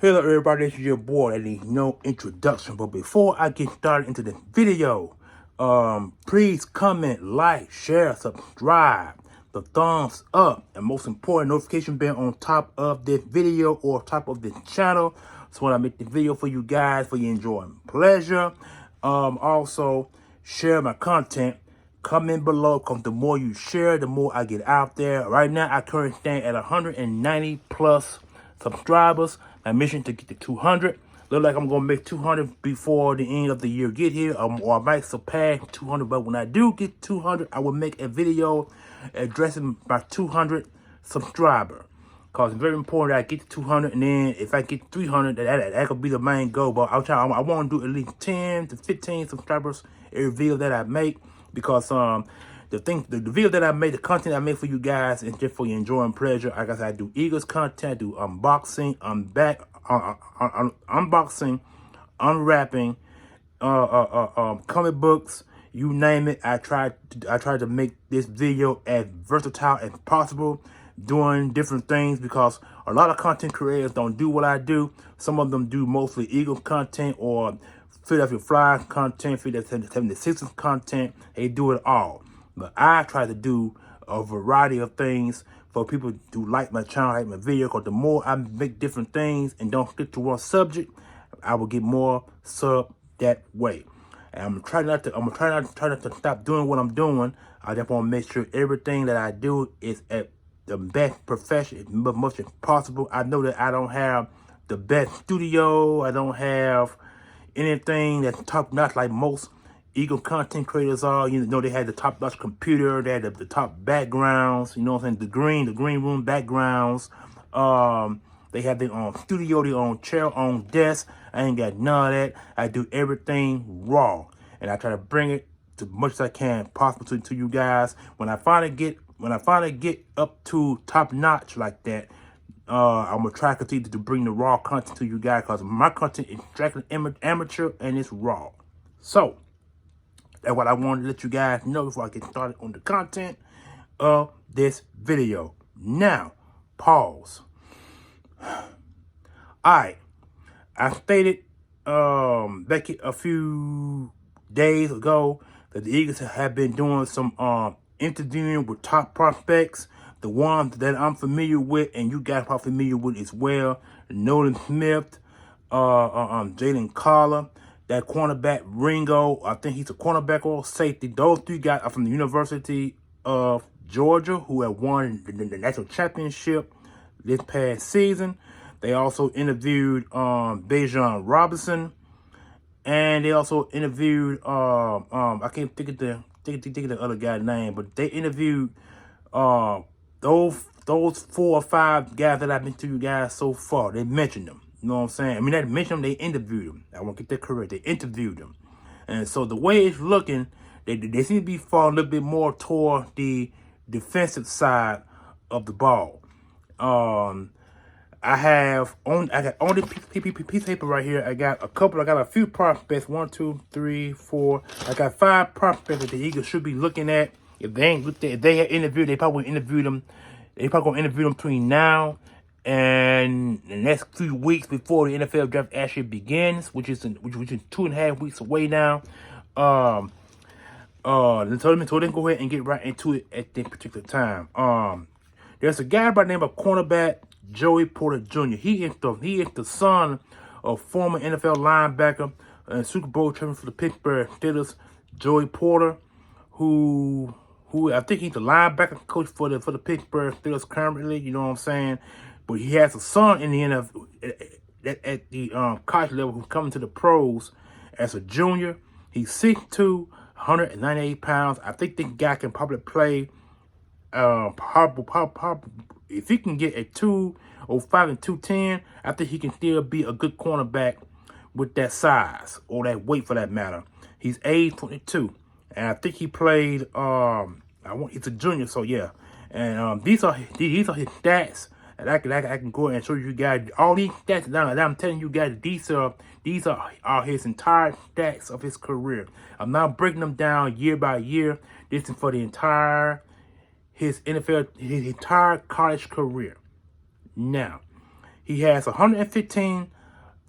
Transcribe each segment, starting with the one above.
Hello everybody, this is your boy. That needs no introduction. But before I get started into this video, please comment, like, share, subscribe, the thumbs up, and most important, notification bell on top of this video or top of this channel. So when I make the video for you guys, for your enjoyment, pleasure. Also share my content. Comment below, because the more you share, the more I get out there. Right now, I currently stand at 190 plus subscribers. My mission to get to 200. Look like I'm gonna make 200 before the end of the year get here, or I might surpass 200. But when I do get 200, I will make a video addressing my 200 subscriber. Cause it's very important that I get to 200, and then if I get 300, that could be the main goal. But I want to do at least 10 to 15 subscribers every video that I make, because the video that I made, the content I make for you guys is just for your enjoying pleasure. Like I said, I do Eagles content, I do unboxing, unboxing, unwrapping, comic books, you name it. I tried to make this video as versatile as possible, doing different things, because a lot of content creators don't do what I do. Some of them do mostly Eagles content or Philadelphia Flyers content, Philadelphia 76ers content. They do it all. But I try to do a variety of things for people to like my channel, like my video, because the more I make different things and don't stick to one subject, I will get more sub that way. And I'm trying not to stop doing what I'm doing. I just want to make sure everything that I do is at the best profession, as much as possible. I know that I don't have the best studio. I don't have anything that's top notch like most Eagle content creators are. You know, they had the top notch computer, they had the top backgrounds, you know what I'm saying, the green room backgrounds. They have their own studio, their own chair, own desk. I ain't got none of that. I do everything raw, and I try to bring it to much as I can possible to you guys. When I finally get up to top notch like that, I'm gonna try to continue to bring the raw content to you guys, because my content is strictly amateur and it's raw. So that's what I wanted to let you guys know before I get started on the content of this video. Now, pause. Alright, I stated back a few days ago that the Eagles have been doing some interviewing with top prospects, the ones that I'm familiar with and you guys are familiar with as well. Nolan Smith, Jalen Collar, that cornerback Ringo, I think he's a cornerback or safety. Those three guys are from the University of Georgia, who have won the national championship this past season. They also interviewed Bijan Robinson, and they also interviewed I can't think of the other guy's name, but they interviewed those 4 or 5 guys that I've been to you guys so far. They mentioned them. You know what I'm saying? I mean, they mentioned them, they interviewed them. I want to get that correct. They interviewed them. And so the way it's looking, they seem to be falling a little bit more toward the defensive side of the ball. I got on the piece of paper right here. I got a few prospects. 1, 2, 3, 4. I got 5 prospects that the Eagles should be looking at. If they ain't looked at, if they had interviewed, they probably interviewed them. They probably gonna interview them between now and the next few weeks before the NFL draft actually begins, which is 2.5 weeks away now. So let me go ahead and get right into it at this particular time. There's a guy by the name of cornerback Joey Porter Jr. He is the son of former NFL linebacker and Super Bowl champion for the Pittsburgh Steelers, Joey Porter, who I think he's the linebacker coach for the Pittsburgh Steelers currently. You know what I'm saying? But he has a son in the NFL at the college level who's coming to the pros as a junior. He's 6'2", 198 pounds. I think this guy can probably play. If he can get a 205 and 210, I think he can still be a good cornerback with that size, or that weight for that matter. He's age 22, and I think he played. He's a junior, so yeah. And these are his stats, and I can go ahead and show you guys all these stats that I'm telling you guys. These are his entire stats of his career. I'm not breaking them down year by year. This is for the entire his entire college career. Now, He has 115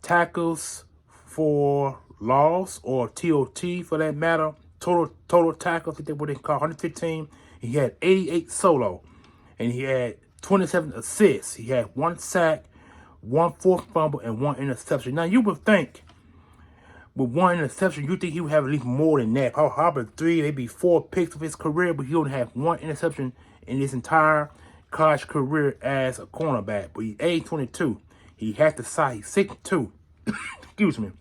tackles for loss, or TOT for that matter. Total tackles, I think what they call 115. He had 88 solo, and he had 27 assists. He had 1 sack, 1 forced fumble, and 1 interception. Now you would think with 1 interception, you think he would have at least more than that. Probably 3, maybe 4 picks of his career, but he only had 1 interception in his entire college career as a cornerback. But he's age 22. He had the size. He's 6'2". Excuse me.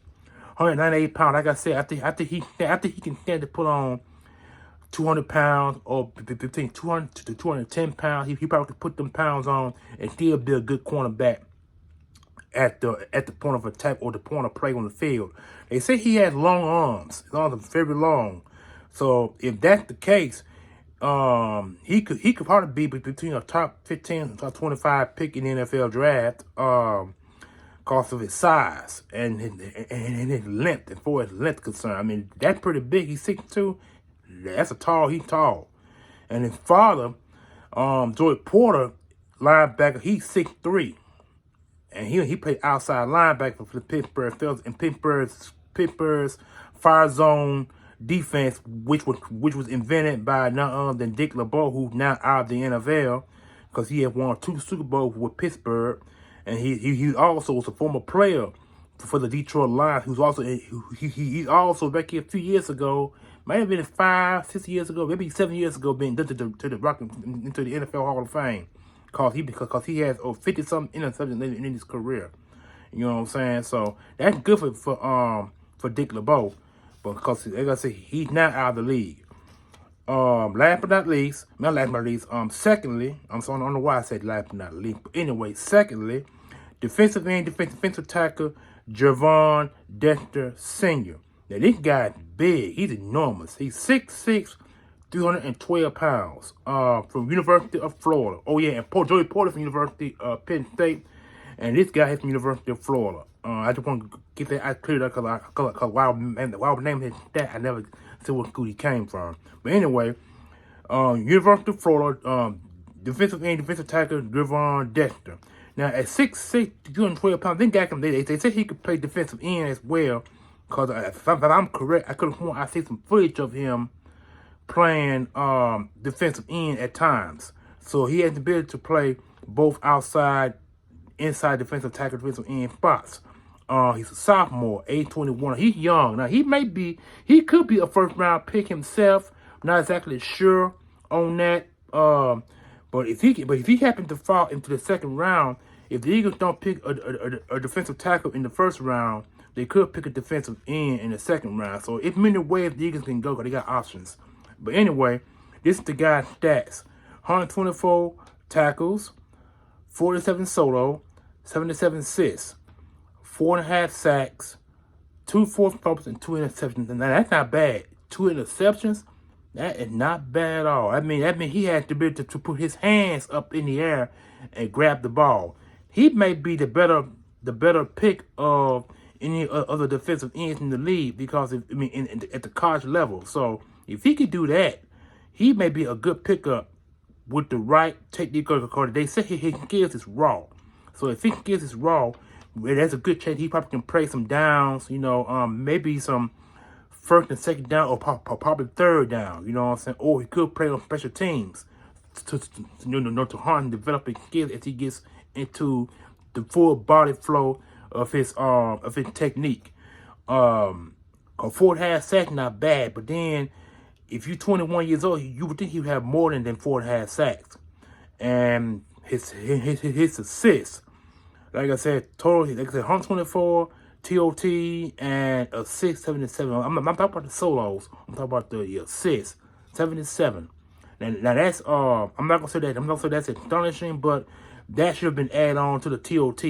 198 pounds. Like I said, after he can stand to put on 200 pounds or between 200 to 210 pounds, he probably could put them pounds on and still be a good cornerback at the point of attack or the point of play on the field. They say he has long arms. His arms are very long. So if that's the case, he could probably be between a top 15 and top 25 pick in the NFL draft, because of his size and his length, and for his length concern. I mean, that's pretty big. He's 6'2". He's tall. And his father, Joey Porter, linebacker, he's 6'3". And he played outside linebacker for the Pittsburgh Steelers, and Pittsburgh's fire zone defense, which was invented by none other than Dick LeBeau, who's now out of the NFL because he had won 2 Super Bowls with Pittsburgh, and he also was a former player for the Detroit Lions. He's also back here a few years ago, might have been 5, 6 years ago, maybe 7 years ago, being done into the NFL Hall of Fame. Because he has 50-something interceptions in his career. You know what I'm saying? So that's good for Dick LeBeau. But because, like I said, he's not out of the league. Last but not least, secondly, I'm sorry, I don't know why I said last but not least. But anyway, secondly, defensive tackle, Javon Dexter Sr. Now, this guy's big. He's enormous. He's 6'6", 312 pounds, from University of Florida. Oh, yeah, and Joey Porter from University of Penn State. And this guy is from University of Florida. I just want to get that cleared up because while I name his stat, I never see what school he came from. But anyway, University of Florida, defensive tackle, Javon Dexter. Now, at 6'6", 212 pounds, they said he could play defensive end as well. Because if I'm correct, I see some footage of him playing defensive end at times. So he has the ability to play both outside, inside defensive tackle, defensive end spots. He's a sophomore, age 21. He's young. Now, he could be a first-round pick himself. Not exactly sure on that. But if he happens to fall into the second round, if the Eagles don't pick a defensive tackle in the first round, they could pick a defensive end in the second round. So it's many ways the Eagles can go because they got options. But anyway, this is the guy's stats. 124 tackles, 47 solo, 77 assists, 4.5 sacks, 2 forced fumbles, and 2 interceptions. And that's not bad. 2 interceptions, that is not bad at all. I mean he has the ability to put his hands up in the air and grab the ball. He may be the better pick of any other defensive ends in the league because at the college level. So if he could do that, he may be a good pickup with the right technique. Because they say his skills is raw. So if he skills is raw, there's a good chance he probably can play some downs. Maybe some first and second down, or probably third down. You know what I'm saying? Or he could play on special teams to harm and develop his skills as he gets into the full body flow of his technique. 4.5 sacks not bad, but then if you're 21 years old, you would think he would have more than 4.5 sacks. And his assists, like I said, 124 TOT and assists 77. I'm talking about the solos. I'm talking about the assists 77. Now that's I'm not gonna say that's astonishing, but that should have been added on to the TOT.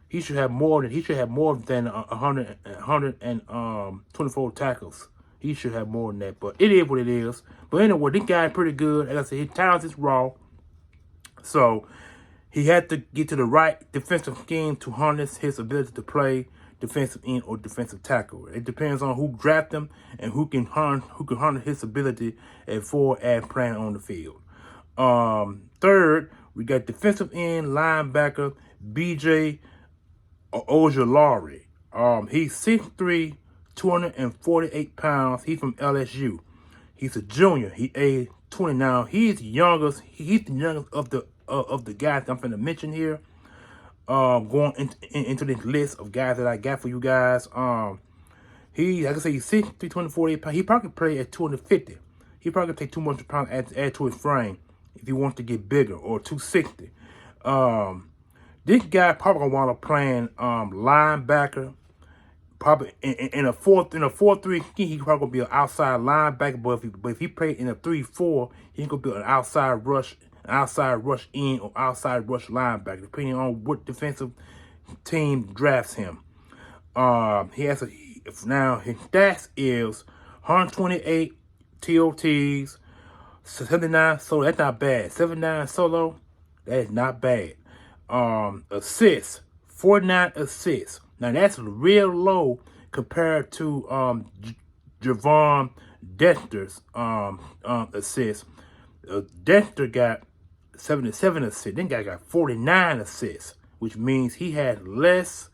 He should have more than 124 tackles. He should have more than that, but it is what it is. But anyway, this guy is pretty good. Like I said, his talent is raw. So he had to get to the right defensive scheme to harness his ability to play defensive end or defensive tackle. It depends on who draft him and who can harness his ability as playing on the field. Third, we got defensive end linebacker BJ Ojolari. He's 6'3", 248 pounds. He's from LSU. He's a junior. He age 20 now. He's the youngest. He's the youngest of the guys I'm finna mention here. Going into this list of guys that I got for you guys. Like I say, he's 6'3", 248 pounds. He probably could play at 250. He probably could take 200 pounds add to his frame if he wants to get bigger, or 260. This guy probably gonna wind up playing linebacker. Probably in a 4-3 scheme, he probably gonna be an outside linebacker. But if he played in a 3-4, he gonna be an outside rush in, or outside rush linebacker, depending on what defensive team drafts him. Now his stats is 128 TOTs, 79 solo. That's not bad. 79 solo, that is not bad. Assists, 49 assists. Now that's real low compared to Javon Dexter's assists. Dexter got 77 assists. Then guy got 49 assists, which means he had less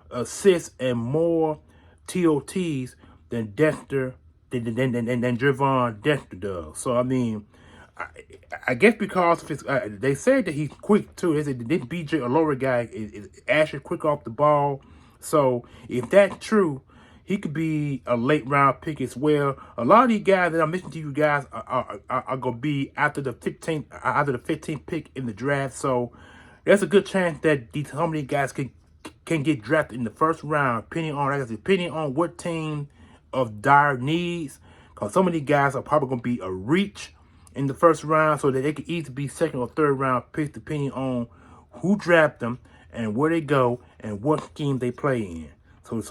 assists and more TOTs than Dexter than Javon Dexter does. So I mean, I guess because of his, they said that he's quick too. They said this BJ Ojolari guy is actually quick off the ball. So if that's true, he could be a late round pick as well. A lot of these guys that I'm mentioning to you guys are gonna be after the 15th pick in the draft. So there's a good chance that some of these guys can get drafted in the first round, depending on what team of dire needs. Because some of these guys are probably gonna be a reach in the first round, so that they could either be second or third round picks, depending on who draft them and where they go and what scheme they play in. So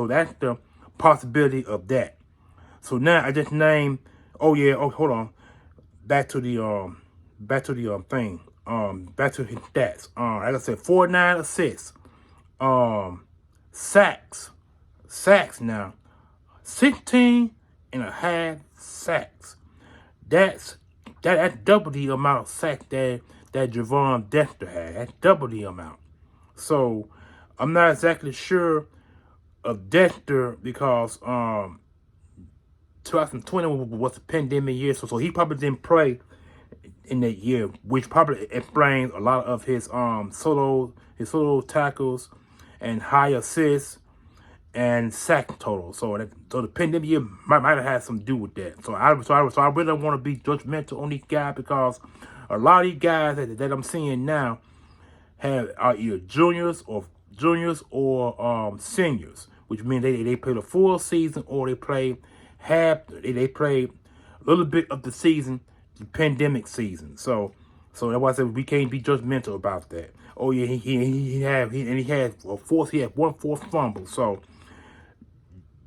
that's the possibility of that. So now I just named. Hold on. Back to the thing. Back to his stats. Like I said, 49 assists. Sacks now. 16.5 sacks. That's double the amount of sacks that Javon Dexter had. That's double the amount. So I'm not exactly sure of Dexter because 2020 was a pandemic year, so he probably didn't play in that year, which probably explains a lot of his solo tackles and high assists and sack total. So the pandemic year might have had something to do with that. So I really don't want to be judgmental on these guys, because a lot of these guys that I'm seeing now are either juniors or seniors, which means they play the full season, or they play a little bit of the season, the pandemic season. So that's why I said we can't be judgmental about that. Oh yeah, he had one fourth fumble. So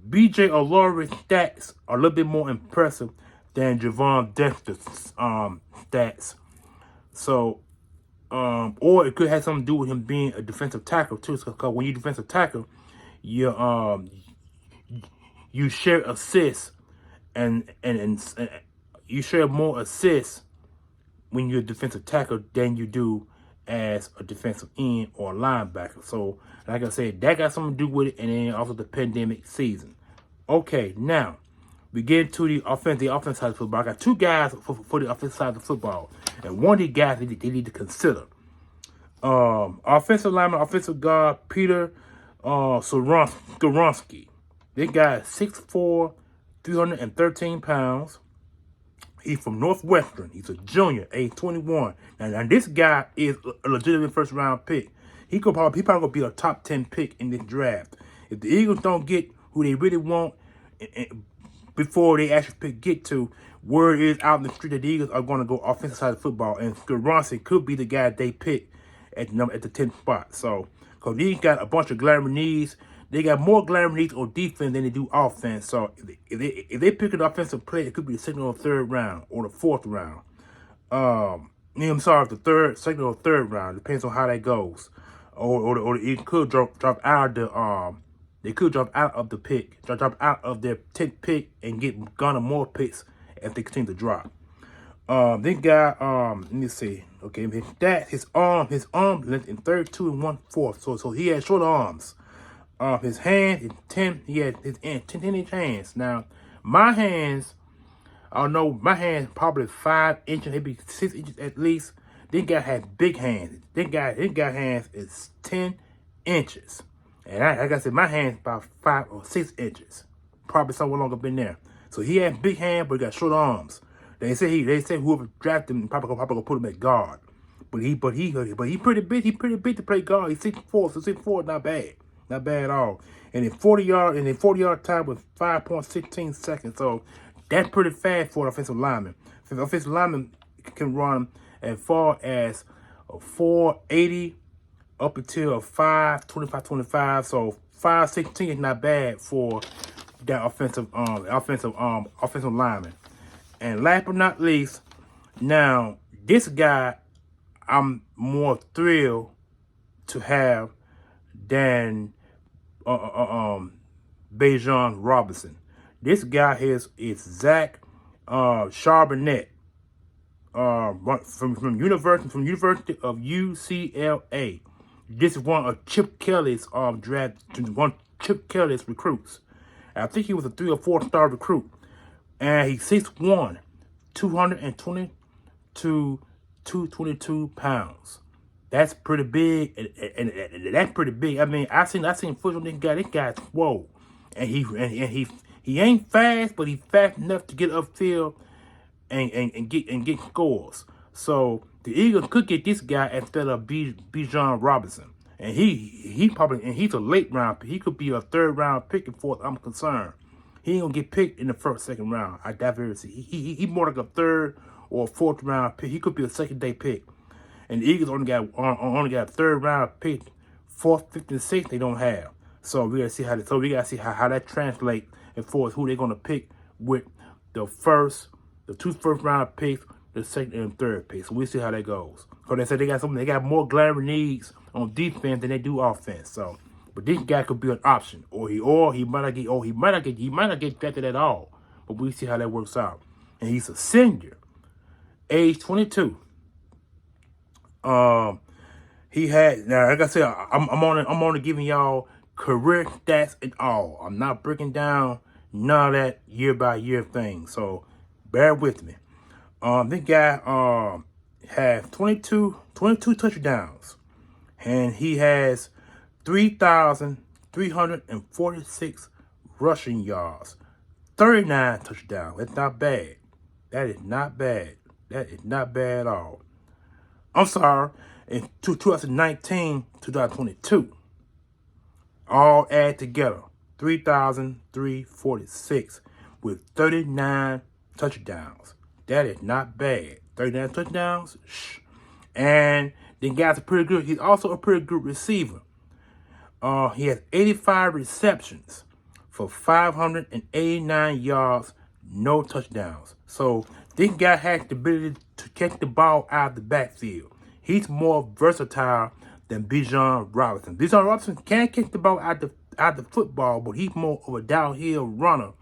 BJ Ojolari's stats are a little bit more impressive than Javon Dexter's stats. So or it could have something to do with him being a defensive tackle too. Because when you're defensive tackle, you share assists and you share more assists when you're a defensive tackle than you do as a defensive end or a linebacker. So like I said, that got something to do with it, and then also the pandemic season. Okay, now we get to the offensive side of football. I got two guys for the offensive side of football, and one of the guys they need to consider. Offensive lineman, offensive guard, Peter Skoronski. This guy is 6'4", 313 pounds. He's from Northwestern. He's a junior, age 21. Now this guy is a legitimate first round pick. He probably gonna be a top 10 pick in this draft. If the Eagles don't get who they really want before they actually get to, word is out in the street that the Eagles are going to go offensive side of football, and Skoronski could be the guy they pick at the 10th spot. So, because these got a bunch of glaring needs. They got more glaring needs on defense than they do offense. So if they pick an offensive player, it could be the second or third round, or the fourth round. I'm sorry, the second or third round. Depends on how that goes. Or it could drop out the they could drop out of the pick, drop out of their 10th pick and garner more picks if they continue to drop. This guy, let me see. Okay, his stats, his arm length is 32 1/4. So he had short arms. His hands is 10. He had his 10-inch hands. Now, my hands, I don't know, my hands probably 5 inches, maybe 6 inches at least. This guy has big hands. This guy hands is 10 inches. And like I said, my hands about 5 or 6 inches. Probably somewhere along up in there. So he had big hands, but he got short arms. They say whoever drafted him probably gonna put him at guard. But he pretty big. He pretty big to play guard. He's 6'4", so 6'4" not bad. Not bad at all. And in 40-yard time was 5.16 seconds. So that's pretty fast for an offensive lineman. An offensive lineman can run as far as 4.80 up until 5.25. So 5.16 is not bad for that offensive lineman. And last but not least, now this guy I'm more thrilled to have than Bijan Robinson. This guy is Zach Charbonnet from University of UCLA. This is one of Chip Kelly's Chip Kelly's recruits. I think he was a 3 or 4 star recruit. And he's 6'1", 220 to 222 pounds. That's pretty big, and that's pretty big. I mean, I seen footage on this guy. This guy's swole, and he ain't fast, but he's fast enough to get upfield and get scores. So the Eagles could get this guy instead of Bijan Robinson, and he's a late round pick. He could be a 3rd round pick, as far as I'm concerned. He ain't gonna get picked in the 1st, 2nd round. I doubt very see. He more like a 3rd or 4th round pick. He could be a 2nd day pick. And the Eagles only got a 3rd round pick. 4th, 5th, and 6th they don't have. So we gotta see how that translates as far as who they're gonna pick with the 2 1st round picks, the 2nd and 3rd pick. So we'll see how that goes. Because they said they got more glaring needs on defense than they do offense. So, but this guy could be an option, or he might not get drafted at all. But we'll see how that works out. And he's a senior, age 22. He had, now like I said, I'm only giving y'all career stats and all. I'm not breaking down none of that year by year thing. So bear with me. This guy has 22 touchdowns, and he has 3,346 rushing yards, 39 touchdowns. That's not bad. That is not bad. That is not bad at all. I'm sorry, in 2019, 2022, all add together, 3,346 with 39 touchdowns. That is not bad. 39 touchdowns, shh. And the guy's pretty good. He's also a pretty good receiver. He has 85 receptions for 589 yards, no touchdowns. So this guy has the ability to catch the ball out of the backfield. He's more versatile than Bijan Robinson. Bijan Robinson can catch the ball out the football, but he's more of a downhill runner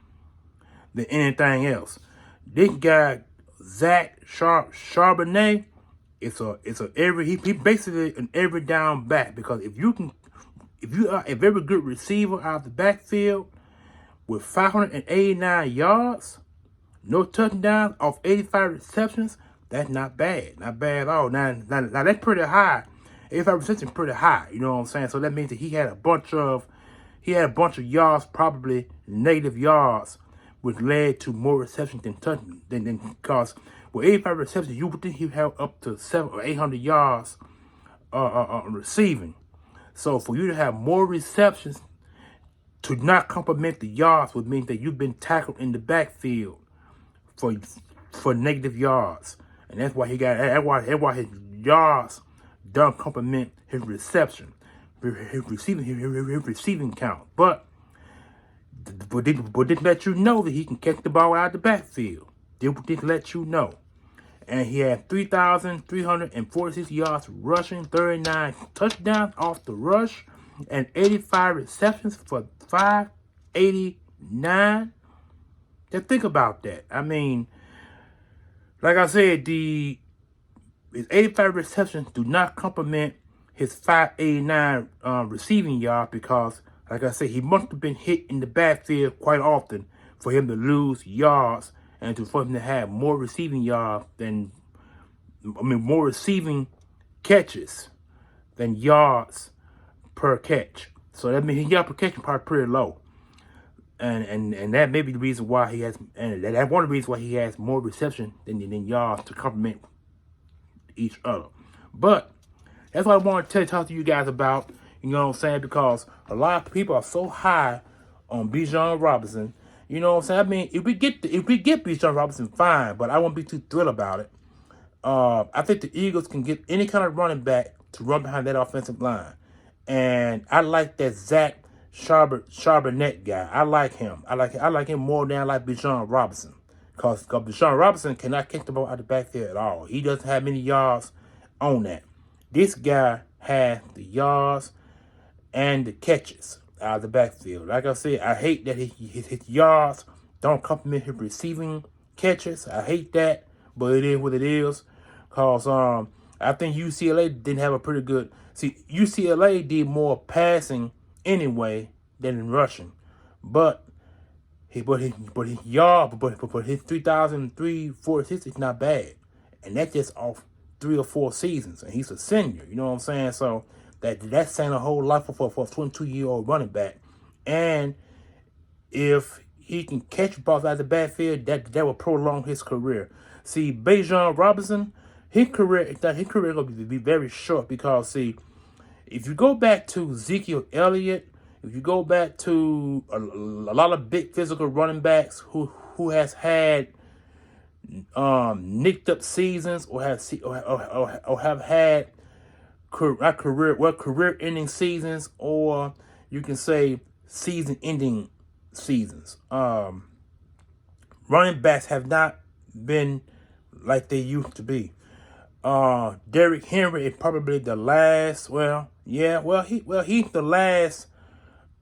than anything else. This guy, Zach Charbonnet, he's basically an every down back, because if you are a very good receiver out of the backfield with 589 yards, no touchdowns off 85 receptions, that's not bad. Not bad at all. Now that's pretty high. 85 receptions pretty high. You know what I'm saying? So that means that he had a bunch of yards, probably negative yards, which led to more receptions than because with 85 receptions, you would think he'd have up to 700 or 800 yards receiving. So for you to have more receptions to not complement the yards would mean that you've been tackled in the backfield for negative yards. And that's why his yards don't complement his reception, his receiving count. But didn't let you know that he can catch the ball out of the backfield. Didn't let you know. And he had 3,346 yards rushing, 39 touchdowns off the rush, and 85 receptions for 589. Just think about that. I mean, like I said, his 85 receptions do not complement his 589 receiving yard because, like I said, he must have been hit in the backfield quite often for him to lose yards and for him to have more receiving yards more receiving catches than yards per catch. So that means his yard per catch is probably pretty low. And that may be the reason why he has, and that's one of the reasons why he has more reception than yards to complement each other. But that's what I want to talk to you guys about. You know what I'm saying? Because a lot of people are so high on Bijan Robinson. You know what I'm saying? I mean, if we get Bijan Robinson, fine, but I won't be too thrilled about it. I think the Eagles can get any kind of running back to run behind that offensive line, and I like that Zach Charbonnet guy. I like him. I like him more than I like Bijan Robinson, because Bijan Robinson cannot catch the ball out of the backfield at all. He doesn't have many yards on that. This guy has the yards and the catches out of the backfield. Like I said, I hate that his yards don't complement his receiving catches. I hate that, but it is what it is. Because I think UCLA didn't have a pretty good... See, UCLA did more passing anyway than in rushing. But his yard, but his 3,346 is not bad. And that's just off 3 or 4 seasons. And he's a senior, you know what I'm saying? So that's saying a whole lot for a 22-year-old running back. And if he can catch balls out of the backfield, that will prolong his career. See, Bijan Robinson, his career is going to be very short because, see, if you go back to Ezekiel Elliott, if you go back to a lot of big physical running backs who has had nicked up seasons or have had career-ending seasons, or you can say season-ending seasons. Running backs have not been like they used to be. Derrick Henry is probably the last. He's the last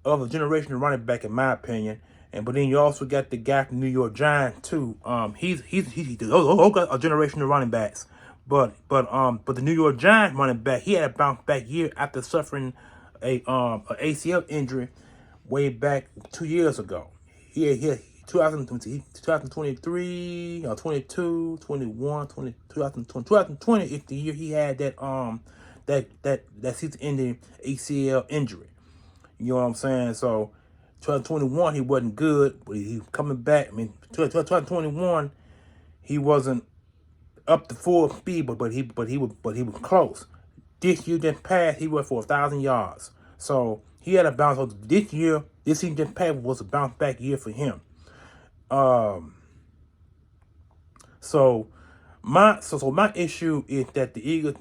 of a generation of running back, in my opinion. But then you also got the guy from New York Giants too. He's a generation of running backs. But the New York Giants running back, he had a bounce back year after suffering a ACL injury way back 2 years ago. He 2023, 22, 21, 2020 is the year he had that season-ending ACL injury. You know what I'm saying? So 2021 he wasn't good, but he coming back. I mean, 2021 he wasn't up to full speed, but he was close. This year just passed, he went for 1,000 yards. So he had a bounce. This season just passed was a bounce back year for him. So my issue is that the Eagles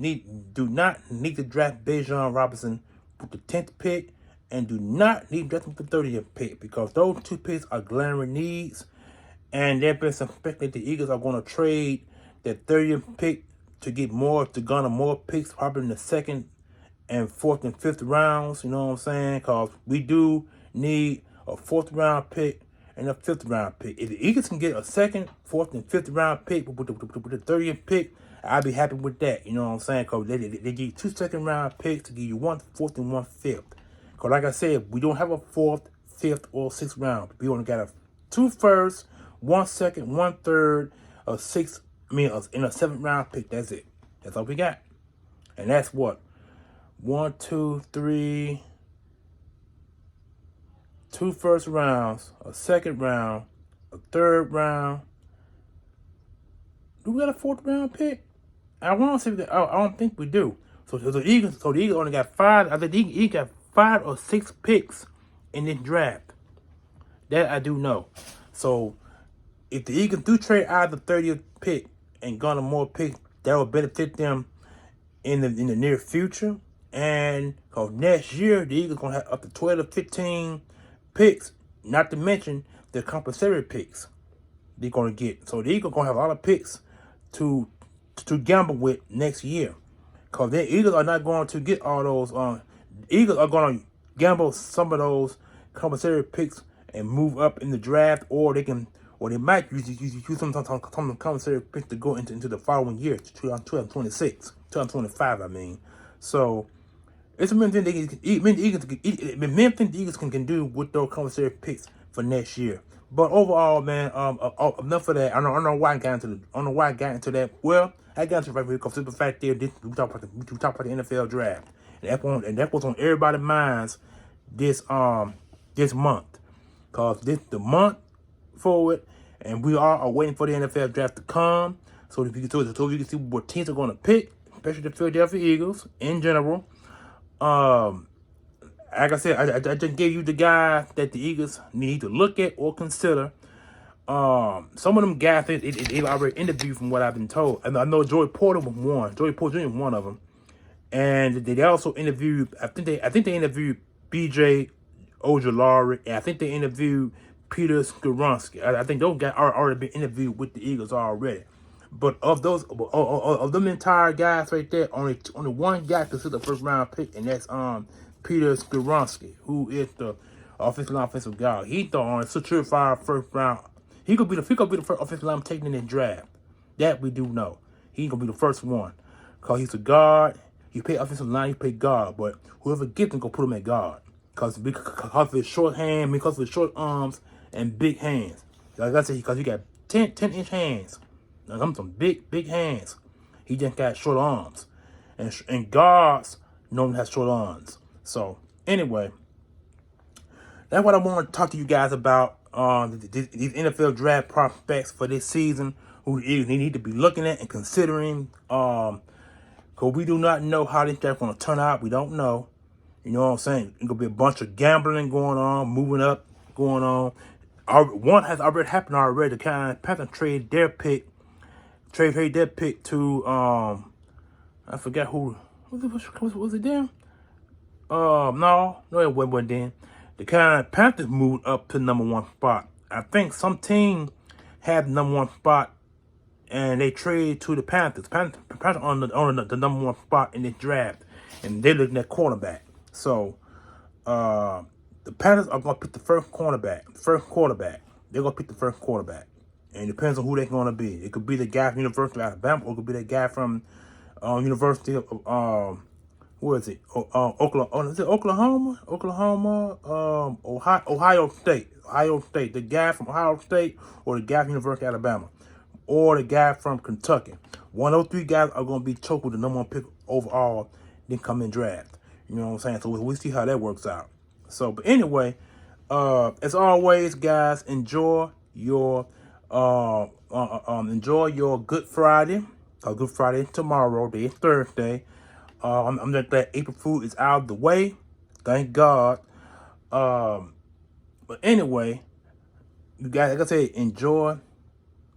do not need to draft Bijan Robinson with the 10th pick, and do not need to draft him with the 30th pick, because those 2 picks are glaring needs, and there have been some speculation that the Eagles are going to trade that 30th pick to garner more picks, probably in the 2nd and 4th and 5th rounds. You know what I'm saying? Because we do need a 4th round pick and a 5th round pick. If the Eagles can get a 2nd, 4th, and 5th round pick with the 30th pick, I'd be happy with that. You know what I'm saying? Because they give you 2 2nd round picks to give you 1 4th and 1 5th. Because like I said, we don't have a 4th, 5th, or 6th round. We only got 2 firsts, 1 2nd, 1 3rd, a 6th. In a 7th round pick. That's it. That's all we got. And that's what? 1, 2, 3, 2 first rounds, a 2nd round, a 3rd round. Do we got a 4th round pick? I want to say that. I don't think we do. So the Eagles only got 5. I think the Eagles got 5 or 6 picks in this draft. That I do know. So if the Eagles do trade out the 30th pick and garner more picks, that will benefit them in the near future. And because next year the Eagles gonna have up to 12 to 15 picks, not to mention the compensatory picks they're gonna get. So the Eagles gonna have a lot of picks to gamble with next year. Because the Eagles are not going to get all those. Eagles are gonna gamble some of those compensatory picks and move up in the draft, or they can or they might use some commissary picks to go into the following year, 2026, 2025. I mean, so it's a main thing the Eagles can do with those commissary picks for next year. But overall, man, enough of that. I don't know why I got into that. Well, I got into it right here because of the fact that we talk about the NFL draft, and that was on everybody's minds this month, cause the month forward, and we are waiting for the NFL draft to come, so you can see what teams are going to pick, especially the Philadelphia Eagles in general. Like I said, I just gave you the guys that the Eagles need to look at or consider. Some of them guys they've already interviewed from what I've been told. And I know Joey Porter was one. Joey Porter Jr. was one of them. And they also interviewed. I think they interviewed B.J. Ojulari, and I think they interviewed Peter Skoronski. I think those guys are already been interviewed with the Eagles already. But of those, of them entire guys right there, only one guy considered the first round pick, and that's Peter Skoronski, who is the offensive guy. He thought on a certified first round. He could be the first offensive lineman taken in the draft. That we do know. He gonna be the first one, cause he's a guard. He play offensive line, he play guard, but whoever gets him gonna put him at guard, because of his short hand, because of his short arms and big hands. Like I said, because he got 10-inch hands. Like, I'm some big hands. He just got short arms, and guards normally have short arms. So anyway, that's what I want to talk to you guys about. These NFL draft prospects for this season, who they need to be looking at and considering. Because we do not know how this draft going to turn out. We don't know. You know what I'm saying? It's going to be a bunch of gambling going on, moving up going on. One has already happened already. The Carolina Panthers trade their pick to I forgot who was it then? No, it wasn't then. The Carolina Panthers moved up to number 1 spot. I think some team had the number 1 spot, and they traded to the Panthers. Panthers on the number 1 spot in this draft, and they're looking at quarterback. So, the Panthers are going to pick the first quarterback. They're going to pick the first quarterback. And it depends on who they're going to be. It could be the guy from University of Alabama, or it could be the guy from University of, where is it? Oklahoma. Is it Oklahoma? Ohio State. The guy from Ohio State, or the guy from University of Alabama, or the guy from Kentucky. One of those 3 guys are going to be choked with the number 1 pick overall, then come in draft. You know what I'm saying? So we'll see how that works out. So, but anyway, as always, guys, enjoy your Good Friday. Good Friday tomorrow. Day is Thursday. I'm just glad April Fool is out of the way. Thank God. But anyway, you guys, like I said, enjoy.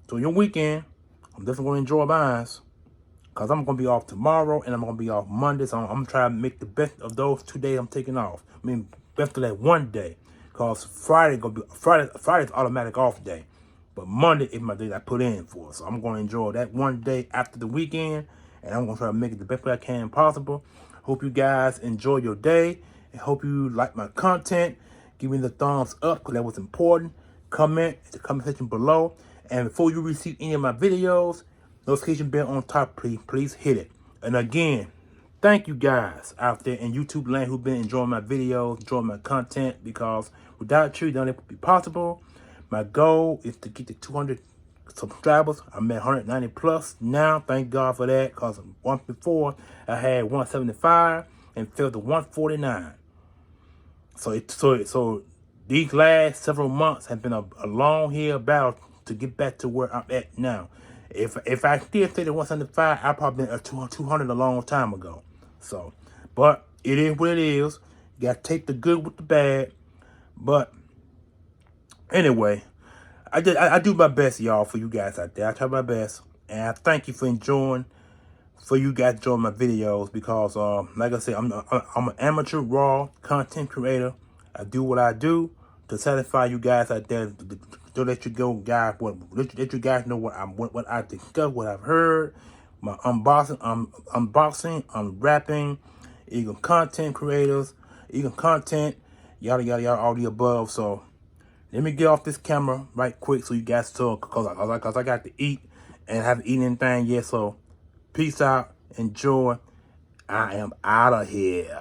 So your weekend, I'm definitely going to enjoy mine, because I'm going to be off tomorrow and I'm going to be off Monday. So I'm going to try to make the best of those 2 days I'm taking off. I mean, best of that 1 day, because Friday's automatic off day. But Monday is my day that I put in for. So I'm going to enjoy that 1 day after the weekend, and I'm going to try to make it the best way I can possible. Hope you guys enjoy your day, and hope you like my content. Give me the thumbs up, because that was important. Comment in the comment section below. And before you receive any of my videos, notification bell on top, please hit it. And again, thank you guys out there in YouTube land who've been enjoying my videos, enjoying my content, because without you, none of it would be possible. My goal is to get to 200 subscribers. I'm at 190 plus now. Thank God for that, because once before I had 175 and fell to 149. So these last several months have been a long hill battle to get back to where I'm at now. If I still stayed at 175, I'd probably been at 200 a long time ago. So, but it is what it is. You got to take the good with the bad. But anyway, I do my best, y'all, for you guys out there. I try my best, and I thank you for you guys enjoying my videos, because like I said, I'm an amateur raw content creator. I do what I do to satisfy you guys out there, to let you guys know what I discuss, what I've heard, my unboxing, unwrapping, even content creators, even content, yada yada yada, all the above. So let me get off this camera right quick so you guys talk, cause I got to eat and haven't eaten anything yet. So peace out, enjoy. I am out of here.